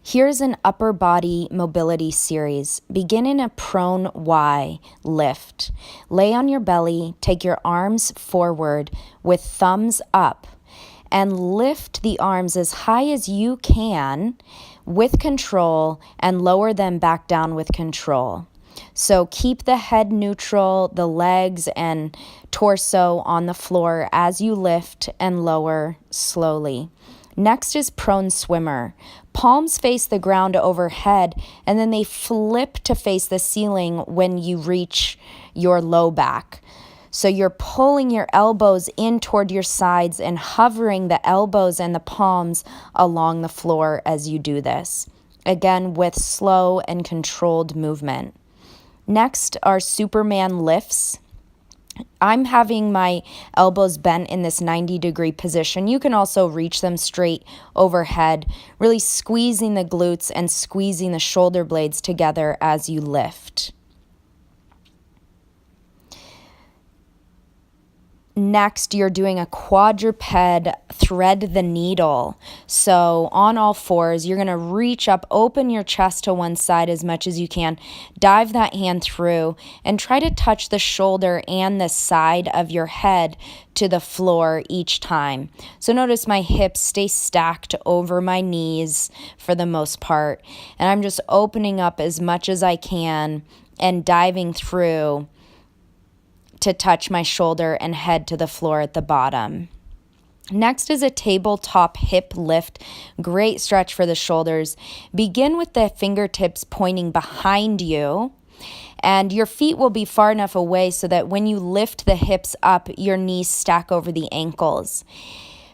Here's an upper body mobility series. Begin in a prone Y lift. Lay on your belly, take your arms forward with thumbs up, and lift the arms as high as you can with control and lower them back down with control. So keep the head neutral, the legs and torso on the floor as you lift and lower slowly. Next is prone swimmer. Palms face the ground overhead, and then they flip to face the ceiling when you reach your low back. So you're pulling your elbows in toward your sides and hovering the elbows and the palms along the floor as you do this. Again, with slow and controlled movement. Next are Superman lifts. I'm having my elbows bent in this 90-degree position. You can also reach them straight overhead, really squeezing the glutes and squeezing the shoulder blades together as you lift. Next, you're doing a quadruped thread the needle. So on all fours, you're going to reach up, open your chest to one side as much as you can, dive that hand through, and try to touch the shoulder and the side of your head to the floor each time. So notice my hips stay stacked over my knees for the most part, and I'm just opening up as much as I can and diving through to touch my shoulder and head to the floor at the bottom. Next is a tabletop hip lift. Great stretch for the shoulders. Begin with the fingertips pointing behind you, and your feet will be far enough away so that when you lift the hips up, your knees stack over the ankles.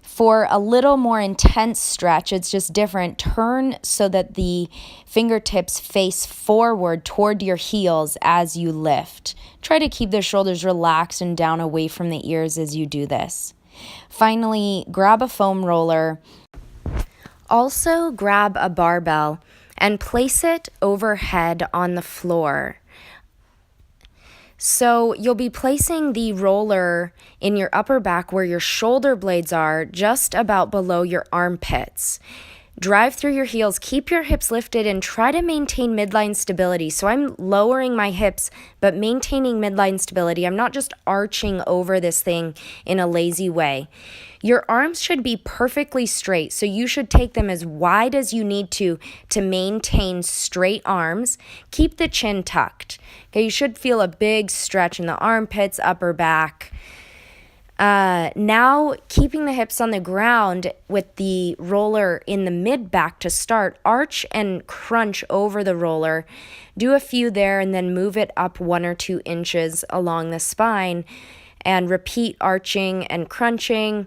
For a little more intense stretch, it's just different. Turn so that the fingertips face forward toward your heels as you lift. Try to keep the shoulders relaxed and down away from the ears as you do this. Finally, grab a foam roller. Also, grab a barbell and place it overhead on the floor. So you'll be placing the roller in your upper back where your shoulder blades are, just about below your armpits. Drive through your heels, keep your hips lifted, and try to maintain midline stability. So I'm lowering my hips, but maintaining midline stability. I'm not just arching over this thing in a lazy way. Your arms should be perfectly straight, so you should take them as wide as you need to maintain straight arms. Keep the chin tucked. Okay, you should feel a big stretch in the armpits, upper back. Now, keeping the hips on the ground with the roller in the mid-back to start, arch and crunch over the roller. Do a few there and then move it up 1 or 2 inches along the spine and repeat arching and crunching.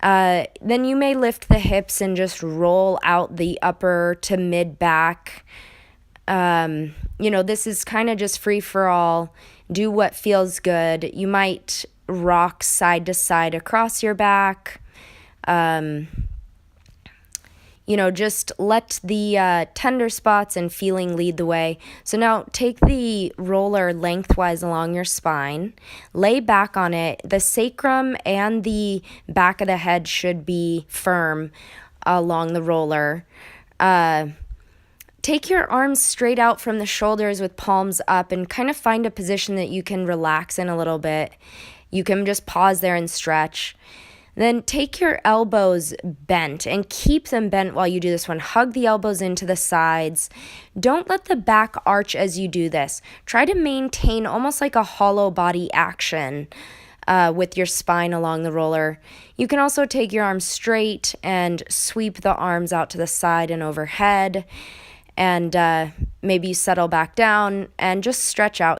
Then you may lift the hips and just roll out the upper to mid-back. This is kind of just free for all. Do what feels good. You might rock side to side across your back. Just let the tender spots and feeling lead the way. So now take the roller lengthwise along your spine. Lay back on it. The sacrum and the back of the head should be firm along the roller. Take your arms straight out from the shoulders with palms up and kind of find a position that you can relax in a little bit. You can just pause there and stretch. Then take your elbows bent and keep them bent while you do this one. Hug the elbows into the sides. Don't let the back arch as you do this. Try to maintain almost like a hollow body action with your spine along the roller. You can also take your arms straight and sweep the arms out to the side and overhead. And maybe you settle back down and just stretch out.